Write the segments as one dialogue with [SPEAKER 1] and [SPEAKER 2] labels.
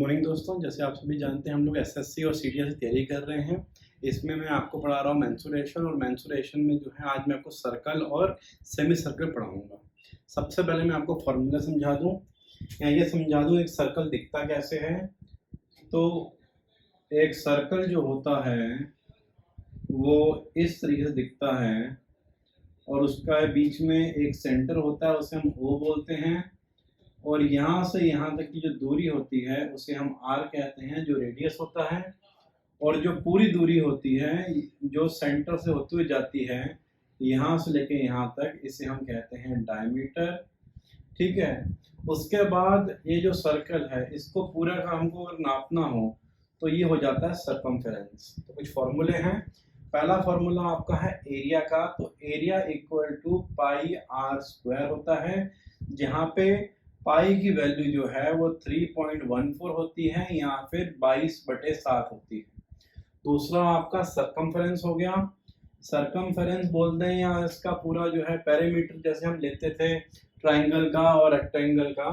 [SPEAKER 1] Morning दोस्तों, जैसे आप सभी जानते हैं हम लोग एसएससी और सीडीएस की तैयारी कर रहे हैं। इसमें मैं आपको पढ़ा रहा हूँ मेंसुरेशन, और मेंसुरेशन में जो है आज मैं आपको सर्कल और सेमी सर्कल पढ़ाऊंगा। सबसे पहले मैं आपको फॉर्मूला समझा दूँ या ये समझा दूँ एक सर्कल दिखता कैसे है। तो एक सर्कल जो होता है वो इस तरीके से दिखता है और उसका बीच में एक सेंटर होता है, उसे हम ओ बोलते हैं। और यहाँ से यहाँ तक की जो दूरी होती है उसे हम आर कहते हैं, जो रेडियस होता है। और जो पूरी दूरी होती है जो सेंटर से होती हुई जाती है यहाँ से लेके यहाँ तक, इसे हम कहते हैं डायमीटर। ठीक है। उसके बाद ये जो सर्कल है इसको पूरा का हमको अगर नापना हो तो ये हो जाता है सरकमफेरेंस। तो कुछ फॉर्मूले हैं। पहला फॉर्मूला आपका है एरिया का, तो area equal to pi r square होता है, जहाँ पे पाई की वैल्यू जो है वो 3.14 होती है या फिर 22/7 होती है। दूसरा आपका सरकमफेरेंस हो गया। सरकमफेरेंस बोलते हैं या इसका पूरा जो है पेरीमीटर जैसे हम लेते थे ट्राइंगल का और रेक्टेंगल का,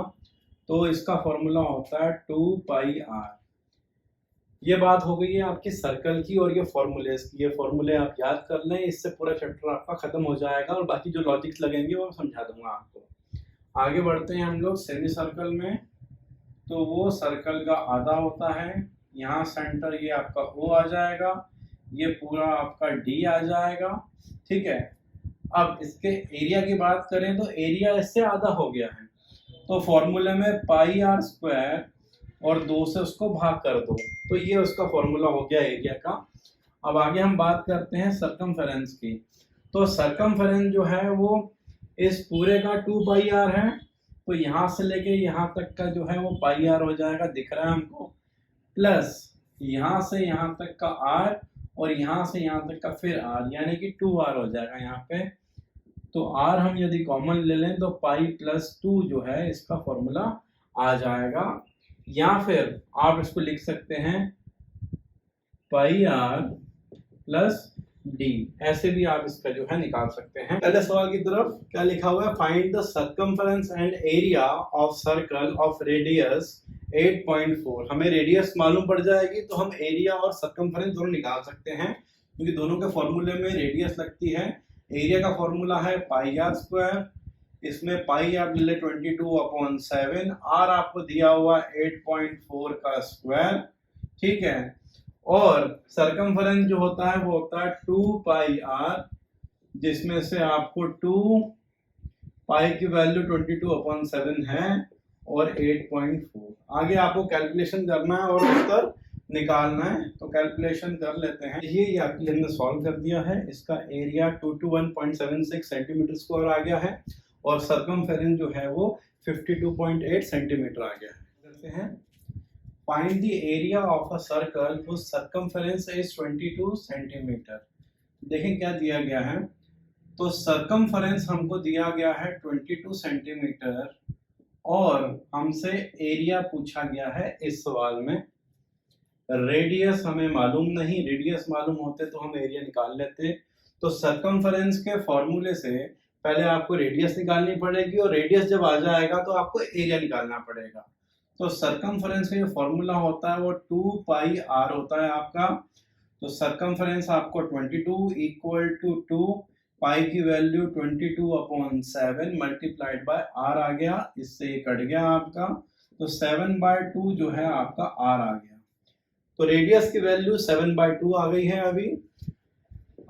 [SPEAKER 1] तो इसका फॉर्मूला होता है 2πr। ये बात हो गई है आपकी सर्कल की और ये फॉर्मूले की। ये फॉर्मूले आप याद कर लें, इससे पूरा चैप्टर आपका खत्म हो जाएगा और बाकी जो लॉजिक्स लगेंगे वो समझा दूंगा आपको। आगे बढ़ते हैं हम लोग सेमी सर्कल में। तो वो सर्कल का आधा होता है, यहाँ सेंटर ये आपका ओ आ जाएगा, ये पूरा आपका डी आ जाएगा। ठीक है। अब इसके एरिया की बात करें तो एरिया इससे आधा हो गया है, तो फॉर्मूले में पाई आर स्क्वायर और 2 से उसको भाग कर दो, तो ये उसका फॉर्मूला हो गया एरिया का। अब आगे हम बात करते हैं सरकमफेरेंस की। तो सरकमफेरेंस जो है वो इस पूरे का 2πr है, तो यहाँ से लेके यहाँ तक का जो है वो πr हो जाएगा, दिख रहा है हमको, प्लस यहाँ से यहाँ तक का r और यहाँ से यहाँ तक का फिर r, यानी कि 2r हो जाएगा यहाँ पे। तो r हम यदि कॉमन ले लें तो पाई प्लस 2 जो है इसका फॉर्मूला आ जाएगा, या फिर आप इसको लिख सकते हैं πr प्लस डी, ऐसे भी आप इसका जो है निकाल सकते हैं। पहले सवाल की तरफ क्या लिखा हुआ है, find the circumference and area of circle of radius 8.4। हमें रेडियस मालूम पड़ जाएगी तो हम एरिया और सर्कमफेरेंस दोनों निकाल सकते हैं, क्योंकि दोनों के फॉर्मूले में रेडियस लगती है। एरिया का फॉर्मूला है पाई आर स्क्वायर, इसमें पाई आप ले 22/7, आर आपको दिया हुआ 8.4 का स्क्वायर। ठीक है। और सरकमफेरेंस जो होता है वो होता है 2πr, जिसमें से आपको 2 पाई की वैल्यू 22/7 है और 8.4। आगे आपको कैलकुलेशन करना है और उत्तर निकालना है, तो कैलकुलेशन कर लेते हैं। ये आपके लिए हमने सॉल्व कर दिया है। इसका एरिया 221.76 सेंटीमीटर स्क्वायर आ गया है और सरकमफेरेंस जो है वो 52.8 सेंटीमीटर आ गया है। करते हैं Find the area of a circle whose circumference is 22 centimetre. देखें क्या दिया गया है, तो सरकमफेरेंस हमको दिया गया है 22 सेंटीमीटर और हमसे एरिया पूछा गया है इस सवाल में। रेडियस हमें मालूम नहीं, रेडियस मालूम होते तो हम एरिया निकाल लेते। तो सरकमफेरेंस के फॉर्मूले से पहले आपको रेडियस निकालनी पड़ेगी और रेडियस जब आ जाएगा तो आपको एरिया निकालना पड़ेगा। तो सरकमफेरेंस का जो फॉर्मूला होता है वो 2πr होता है आपका। तो सरकमफेरेंस आपको 22 इक्वल टू 2 पाई की वैल्यू 22/7 मल्टीप्लाइड बाय r आ गया, इससे ये कट गया आपका, तो 7/2 जो है आपका r आ गया। तो रेडियस की वैल्यू 7/2 आ गई है अभी।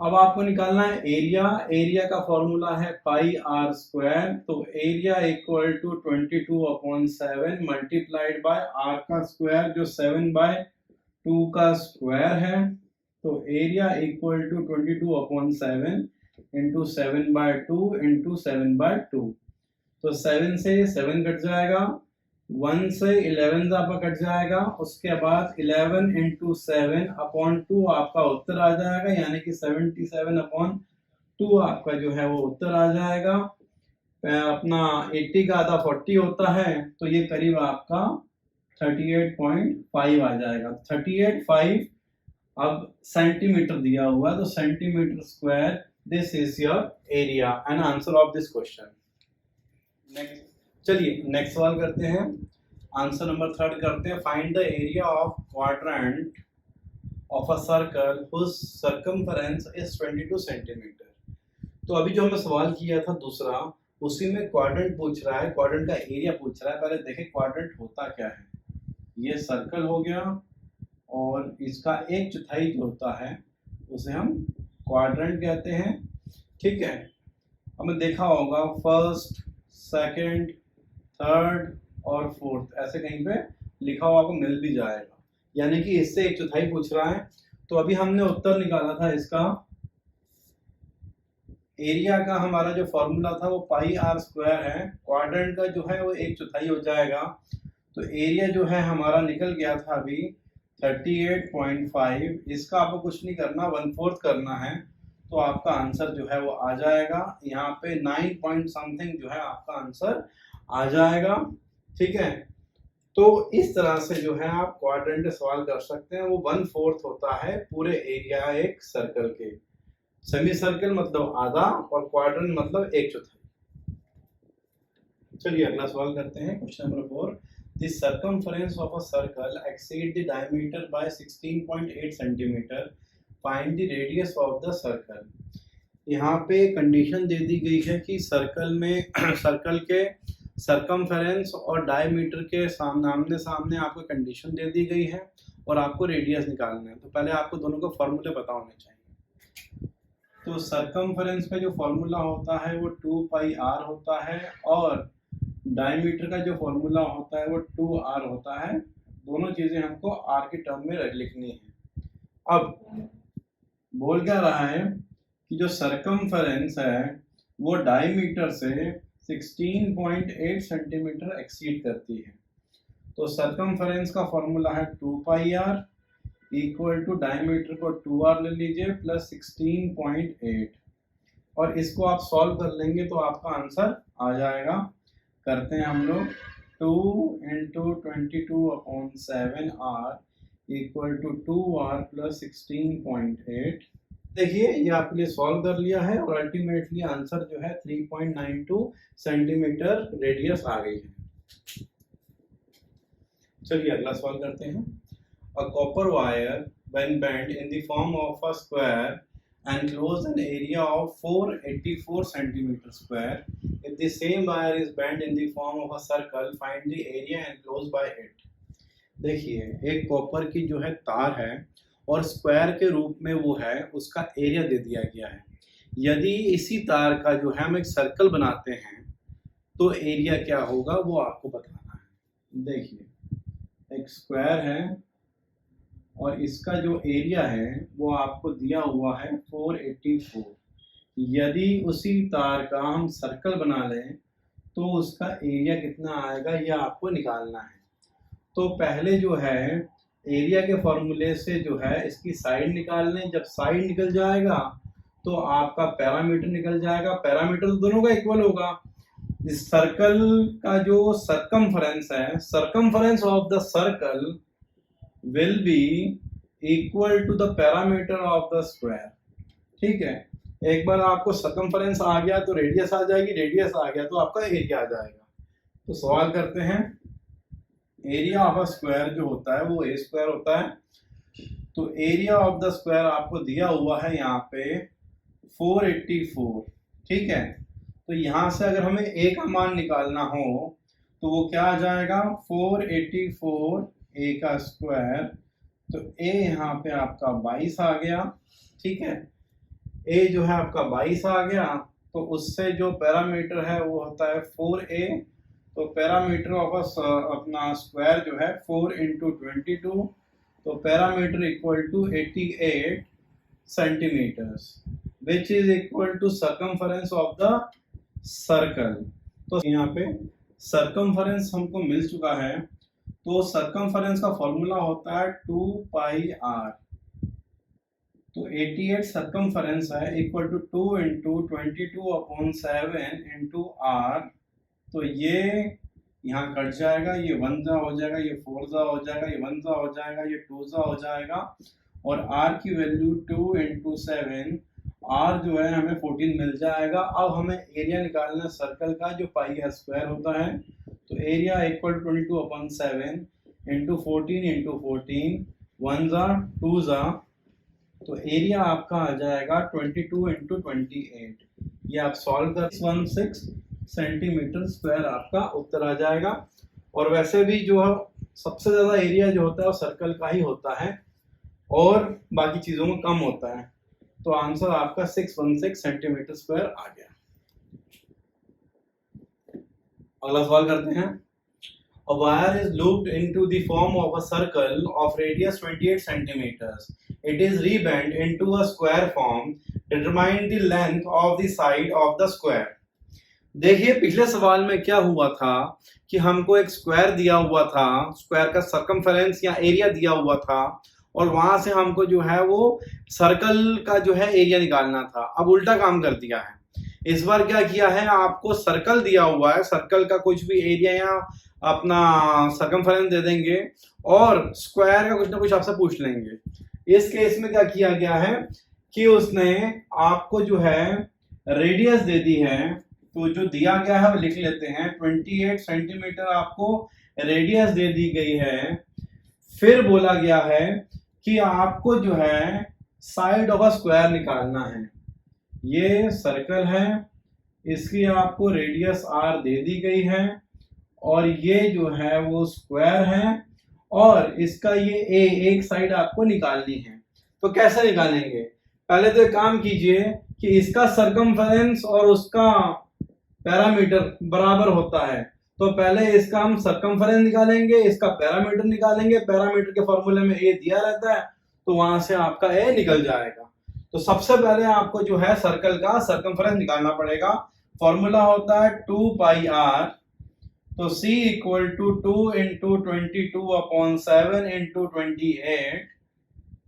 [SPEAKER 1] अब आपको निकालना है एरिया। एरिया का फॉर्मूला है पाई आर स्क्वायर, तो area equal to 22/7 multiplied by r का स्क्वायर जो 7/2 का स्क्वायर है। तो area equal to 22/7 into 7/2 into 7/2। तो 7 से 7 कट जाएगा, 1 से 11 आपका कट जाएगा, उसके बाद 11 इंटू 7/2 आपका उत्तर आ जाएगा, यानी कि 77/2 आपका जो है वो उत्तर आ जाएगा। अपना 80 का आधा 40 होता है, तो ये करीब आपका 38.5 आ जाएगा। 38.5 अब सेंटीमीटर दिया हुआ है, तो centimetre square, this is your area and answer of this question. Next, चलिए नेक्स्ट सवाल करते हैं। आंसर नंबर थर्ड करते हैं, find the area of quadrant of a circle whose circumference is 22 centimetre. तो अभी जो हमने सवाल किया था दूसरा, उसी में क्वाड्रेंट पूछ रहा है, क्वाड्रेंट का एरिया पूछ रहा है। पहले देखें क्वाड्रेंट होता क्या है। ये सर्कल हो गया और इसका 1/4 जो होता है उसे हम क्वाड्रेंट कहते हैं, ठीक है। हमने देखा होगा फर्स्ट, सेकंड, थर्ड और फोर्थ ऐसे कहीं पे लिखा हुआ आपको मिल भी जाएगा, यानी कि इससे 1/4 पूछ रहा है। तो अभी हमने उत्तर निकाला था इसका, एरिया का हमारा जो फॉर्मूला था वो पाई आर स्क्वायर है, क्वाड्रेंट का जो है वो 1/4 हो जाएगा। तो एरिया जो है हमारा निकल गया था अभी 38.5। इसका आपको कुछ नहीं करना, 1/4 करना है, तो आपका आंसर जो है वो आ जाएगा यहाँ पे 9 पॉइंट समथिंग जो है आपका आंसर आ जाएगा, ठीक है। तो इस तरह से जो है आप क्वाड्रेंट सवाल कर सकते हैं। वो 1/4 होता है पूरे एरिया एक सर्कल के। सेमी सर्कल मतलब आधा और क्वाड्रेंट मतलब 1/4। चलिए अगला सवाल करते हैं, question number 4। The circumference of a circle exceed the diameter by 16.8 centimeter. Find the radius of the circle. यहाँ पे कंडीशन दे दी गई है कि सर्कल में सर्कल के सर्कमफेरेंस और डायमीटर के आमने सामने आपको कंडीशन दे दी गई है और आपको रेडियस निकालना है। तो पहले आपको दोनों के फॉर्मूले पता होने चाहिए। तो सर्कमफेरेंस का जो फॉर्मूला होता है वो 2πr होता है और डायमीटर का जो फॉर्मूला होता है वो 2r होता है। दोनों चीजें हमको r के टर्म में लिखनी है। अब बोल क्या रहा है कि जो सर्कमफेरेंस है वो डायमीटर से 16.8 सेंटीमीटर एक्सीड करती है। तो सर्कमफेरेंस का फॉर्मूला है 2πr इक्वल टू डायमीटर को 2r ले लीजिए प्लस 16.8 और इसको आप सॉल्व कर लेंगे तो आपका आंसर आ जाएगा। करते हैं हम लोग 2 × 22/7r equal to 2r plus 16.8। देखिए ये आपके लिए सॉल्व कर लिया है और अल्टीमेटली आंसर जो है 3.92 सेंटीमीटर रेडियस आ गई है। चलिए अगला सवाल करते हैं। A copper wire when bent in the form of a square enclosed an area of 484 centimeter square. If the same wire is bent in the form of a circle, find the area enclosed by it. देखिए एक copper की जो है तार है और square के रूप में वो है, उसका एरिया दे दिया गया है। यदि इसी तार का जो है हम एक सर्कल बनाते हैं तो एरिया क्या होगा वो आपको बताना है। देखिए एक स्क्वायर है और इसका जो एरिया है वो आपको दिया हुआ है 484। यदि उसी तार का हम सर्कल बना लें तो उसका एरिया कितना आएगा ये आपको निकालना है। तो पहले जो है एरिया के फॉर्मूले से जो है इसकी साइड निकाल लें। जब साइड निकल जाएगा तो आपका पैरामीटर निकल जाएगा। पैरामीटर तो दोनों का इक्वल होगा। इस सर्कल का जो सर्कमफरेंस है, circumference of the circle will be equal to the parameter of the square। ठीक है, एक बार आपको सर्कमफरेंस आ गया तो रेडियस आ जाएगी, रेडियस आ गया तो आपका एरिया आ जाएगा। तो सवाल करते हैं, एरिया ऑफ अ स्क्वायर जो होता है वो ए स्क्वायर होता है। तो एरिया ऑफ द स्क्वायर आपको दिया हुआ है यहाँ पे 484, ठीक है। तो यहाँ से अगर हमें ए का मान निकालना हो तो वो क्या आ जाएगा 484 ए का स्क्वायर। तो ए यहाँ पे आपका 22 आ गया, ठीक है। ए जो है आपका 22 आ गया तो उससे जो पैरामीटर है वो होता है 4a। तो पैरामीटर ऑफ अपना स्क्वायर जो है 4 × 22, तो parameter equal to 88 centimetres which is equal to circumference of the circle. तो यहाँ पे सर्कमफरेंस हमको मिल चुका है। तो सर्कमफरेंस का फॉर्मूला होता है 2πr। तो 88 सर्कमफरेंस है इक्वल टू 2 × 22/7 × r। तो ये यहाँ कट जाएगा, ये 1 जा हो जाएगा, ये 4 जा हो जाएगा, ये 1 जा हो जाएगा, ये 2 जा हो जाएगा और r की वैल्यू 2 × 7, r जो है हमें 14 मिल जाएगा। अब हमें एरिया निकालना सर्कल का जो पाई r स्क्वायर होता है। तो एरिया इक्वल टू 22/7 इंटू 14 1 जा 2 जा, तो एरिया आपका आ जाएगा 22 इंटू 28। ये आप सॉल्व कर 16 सेंटीमीटर स्क्वायर आपका उत्तर आ जाएगा। और वैसे भी जो है सबसे ज्यादा एरिया जो होता है वो सर्कल का ही होता है और बाकी चीजों में कम होता है। तो आंसर आपका 616 सेंटीमीटर स्क्वायर आ गया। अगला सवाल करते हैं। A wire is looped into the form of a circle of radius 28 centimeters. It is rebent into a square form. Determine the length of the side of the square. देखिए पिछले सवाल में क्या हुआ था कि हमको एक स्क्वायर दिया हुआ था, स्क्वायर का सर्कमफेरेंस या एरिया दिया हुआ था और वहां से हमको जो है वो सर्कल का जो है एरिया निकालना था। अब उल्टा काम कर दिया है, इस बार क्या किया है, आपको सर्कल दिया हुआ है, सर्कल का कुछ भी एरिया या अपना सर्कमफेरेंस दे देंगे और स्क्वायर का कुछ ना कुछ आपसे पूछ लेंगे। इस केस में क्या किया गया है कि उसने आपको जो है रेडियस दे दी है, तो जो दिया गया है वो लिख लेते हैं। 28 सेंटीमीटर आपको रेडियस दे दी गई है। फिर बोला गया है कि आपको जो है साइड ऑफ अ स्क्वायर निकालना है। ये सर्कल है, इसकी आपको रेडियस r दे दी गई है और ये जो है वो स्क्वायर है और इसका ये एक साइड आपको निकालनी है। तो कैसे निकालेंगे, पहले तो एक काम कीजिए कि इसका सर्कमफेरेंस और उसका पैरामीटर बराबर होता है, तो पहले इसका हम सर्कमफेरेंस निकालेंगे, इसका पैरामीटर निकालेंगे। पैरामीटर के फॉर्मूले में a दिया रहता है तो वहां से आपका a निकल जाएगा। तो सबसे पहले आपको जो है सर्कल का सर्कमफेरेंस निकालना पड़ेगा। फॉर्मूला होता है 2 पाई r, तो c equal to 2 into 22/7 into 28,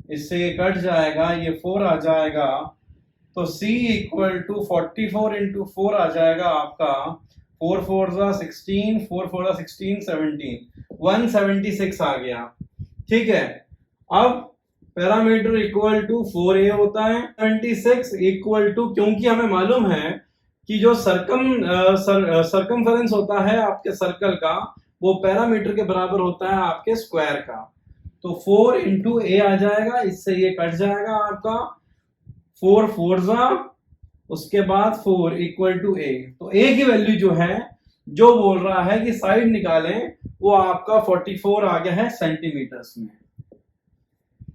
[SPEAKER 1] इससे ये कट जाएगा, ये 4 आ जाएगा, तो c इक्वल टू 44 इंटू 4 आ जाएगा आपका 4 4 16 4 4 16 17 176 आ गया। ठीक है, अब पैरामीटर इक्वल टू 4a होता है। 26 इक्वल टू, क्योंकि हमें मालूम है कि जो सर्कमफेरेंस होता है आपके सर्कल का वो पैरामीटर के बराबर होता है आपके स्क्वायर का, तो 4 इंटू a आ जाएगा, इससे ये कट जाएगा आपका 4 4 जा, उसके बाद 4 इक्वल टू a। तो a की वैल्यू जो है, जो बोल रहा है कि साइड निकालें, वो आपका 44 आ गया है सेंटीमीटर्स में।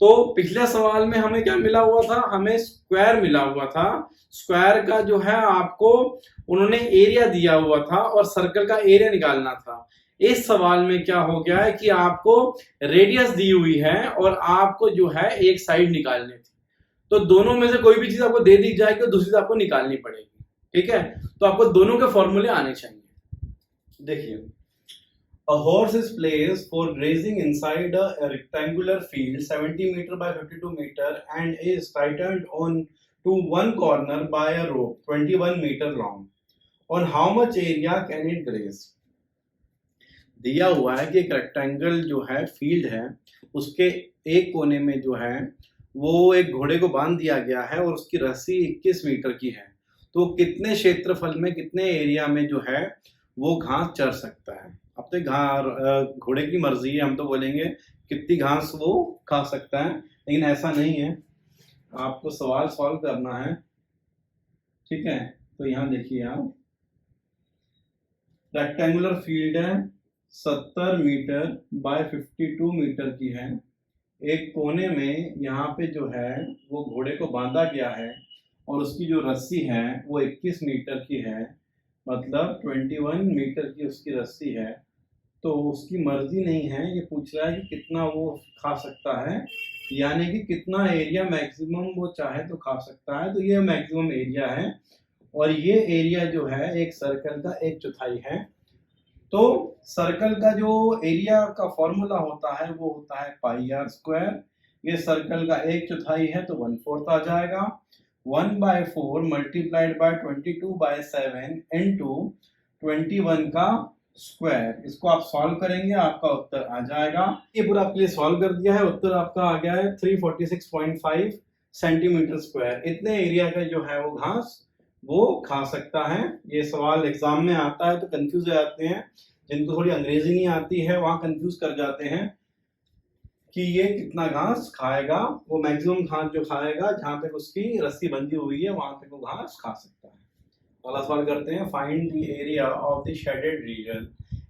[SPEAKER 1] तो पिछले सवाल में हमें क्या मिला हुआ था, हमें स्क्वायर मिला हुआ था। स्क्वायर का जो है आपको उन्होंने एरिया दिया हुआ था और सर्कल का एरिया निकालना था। इस सवाल में क्या हो गया है कि आपको रेडियस दी हुई है और आपको जो है एक साइड निकालनी थी, तो दोनों में से कोई भी चीज आपको दे दी जाएगी और दूसरी चीज आपको निकालनी पड़ेगी। ठीक है, तो आपको दोनों के फॉर्मूले आने चाहिए। देखिए, a horse is placed for grazing inside a rectangular field 70 meter by 52 meter and is tightened on to one corner by a rope 21 meter long. On how much area can it graze? दिया हुआ है कि एक rectangle जो है field है, उसके एक कोने में जो है वो एक घोड़े को बांध दिया गया है और उसकी रस्सी 21 मीटर की है। तो कितने क्षेत्रफल में, कितने एरिया में जो है वो घास चर सकता है। अब तो घोड़े की मर्जी है, हम तो बोलेंगे कितनी घास वो खा सकता है, लेकिन ऐसा नहीं है, आपको सवाल सॉल्व करना है। ठीक है, तो यहाँ देखिए आप, रेक्टेंगुलर फील्ड है, 70 मीटर बाय 52 मीटर की है। एक कोने में यहाँ पे जो है वो घोड़े को बांधा गया है और उसकी जो रस्सी है वो 21 मीटर की है, मतलब 21 मीटर की उसकी रस्सी है। तो उसकी मर्जी नहीं है, ये पूछ रहा है कि कितना वो खा सकता है, यानी कि कितना एरिया मैक्सिमम वो चाहे तो खा सकता है। तो ये मैक्सिमम एरिया है और ये एरिया जो है एक सर्कल का 1/4 है। तो सर्कल का जो एरिया का फॉर्मूला होता है वो होता है पाई आर स्क्वायर। ये सर्कल का 1/4 है तो 1/4 आ जाएगा। 1/4 मल्टीप्लाइड बाय 22/7 इंटू 21 का स्क्वायर। इसको आप सॉल्व करेंगे, आपका उत्तर आ जाएगा। ये पूरा आपके लिए सॉल्व कर दिया है, उत्तर आपका आ गया है 346.5 सेंटीमीटर स्क्वायर। इतने एरिया का जो है वो घास वो खा सकता है। ये सवाल एग्जाम में आता है तो कंफ्यूज हो जाते हैं, जिनको थोड़ी अंग्रेजी नहीं आती है वहां कंफ्यूज कर जाते हैं कि ये कितना घास खाएगा। वो मैक्सिमम घास जो खाएगा जहां पे उसकी रस्सी बंधी हुई है वहां तक वो घास खा सकता है। अगला सवाल करते हैं, find the area of the shaded region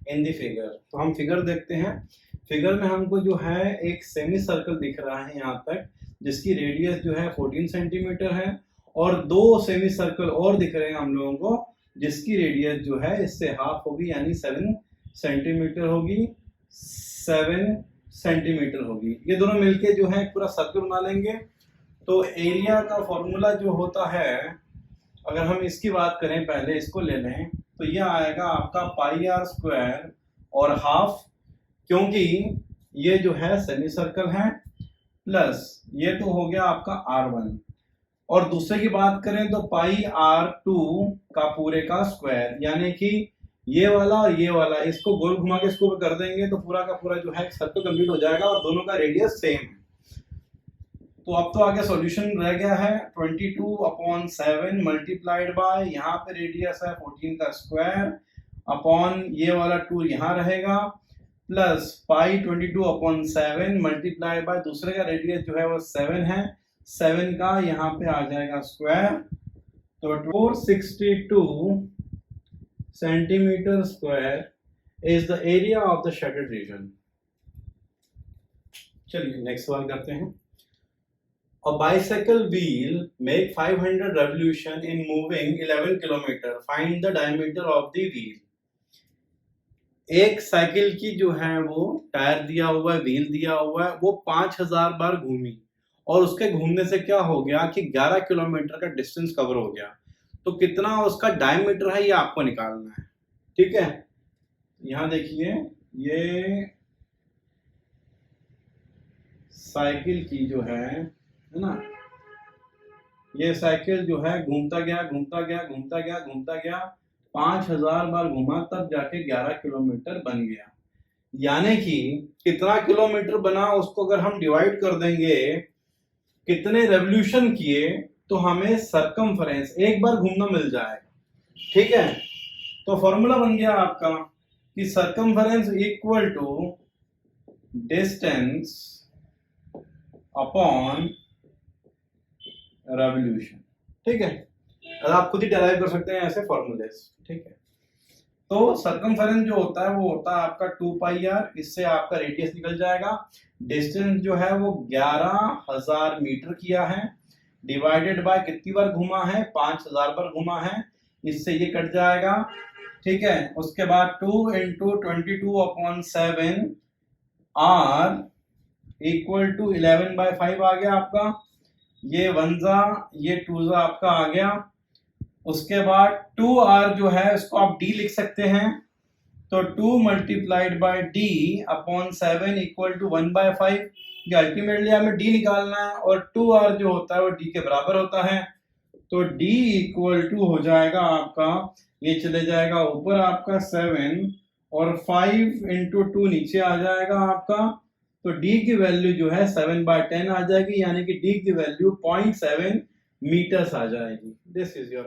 [SPEAKER 1] in the figure. तो हम फिगर देखते हैं। फिगर में हमको जो है एक सेमी सर्कल दिख रहा है यहाँ तक, जिसकी रेडियस जो है 14 सेंटीमीटर है, और 2 सेमी सर्कल और दिख रहे हैं हम लोगों को जिसकी रेडियस जो है इससे हाफ होगी, यानी 7 सेंटीमीटर होगी, 7 सेंटीमीटर होगी। ये दोनों मिलके जो है पूरा सर्कल बना लेंगे। तो एरिया का फॉर्मूला जो होता है, अगर हम इसकी बात करें, पहले इसको ले लें, तो ये आएगा आपका पाई आर स्क्वायर और हाफ, क्योंकि ये जो है सेमी सर्कल है, प्लस ये तो हो गया आपका R1, और दूसरे की बात करें तो पाई R2 का पूरे का स्क्वायर, यानी कि ये वाला और ये वाला इसको गोल घुमा के इसको कर देंगे तो पूरा का पूरा जो है सर्कल कंप्लीट हो जाएगा और दोनों का रेडियस सेम है। तो अब तो आगे सॉल्यूशन रह गया है 22/7 मल्टीप्लाइड बाय, यहाँ पे रेडियस है 14 का स्क्वायर, अपॉन ये वाला 2 यहाँ रहेगा, प्लस पाई 22/7 मल्टीप्लाइड बाय दूसरे का रेडियस जो है वो 7 है, 7 का यहाँ पे आ जाएगा स्क्वायर, तो 462 centimetre square is the area of the shaded region. चलिए नेक्स्ट सवाल करते हैं। A bicycle wheel make 500 revolution in moving 11 kilometer. Find the diameter of the wheel. एक साइकिल की जो है वो टायर दिया हुआ है, व्हील दिया हुआ है, वो 5000 बार घूमी और उसके घूमने से क्या हो गया कि 11 किलोमीटर का डिस्टेंस कवर हो गया। तो कितना उसका डायमीटर है ये आपको निकालना है, ठीक है। यहाँ देखिए, ये साइकिल की जो है ना, ये साइकिल जो है घूमता गया घूमता गया घूमता गया घूमता गया, 5000 बार घुमा तब जाके 11 किलोमीटर बन गया। यानी कि कितना किलोमीटर बना उसको अगर हम डिवाइड कर देंगे कितने रेवोल्यूशन किए तो हमें सरकमफेरेंस एक बार घूमना मिल जाएगा, ठीक है। तो फॉर्मूला बन गया आपका कि circumference equal to distance upon revolution, ठीक है। आप खुद ही डेराइव कर सकते हैं ऐसे फॉर्मूले, ठीक है। तो सरकमफेरेंस जो होता है वो होता है आपका 2 पाई आर, इससे आपका रेडियस निकल जाएगा। डिस्टेंस जो है वो 11000 मीटर किया है, डिवाइडेड बाय कितनी बार घुमा है, 5000 बार घुमा है, इससे ये कट जाएगा, ठीक है। उसके बाद 2 × 22/7 आर इक्वल टू 11/5 आ गया आपका, ये 1 जा ये 2 जा आपका आ गया। उसके बाद 2r जो है उसको आप d लिख सकते हैं, तो 2 multiplied by d upon 7 equal to 1/5। ये अल्टीमेटली हमें d निकालना है और 2r जो होता है वो d के बराबर होता है, तो d इक्वल टू हो जाएगा आपका, ये चले जाएगा ऊपर आपका 7 और 5 × 2 नीचे आ जाएगा आपका, तो d की वैल्यू जो है 7/10 आ जाएगी, यानी कि d की वैल्यू 0.7 मीटर्स आ जाएगी। This is your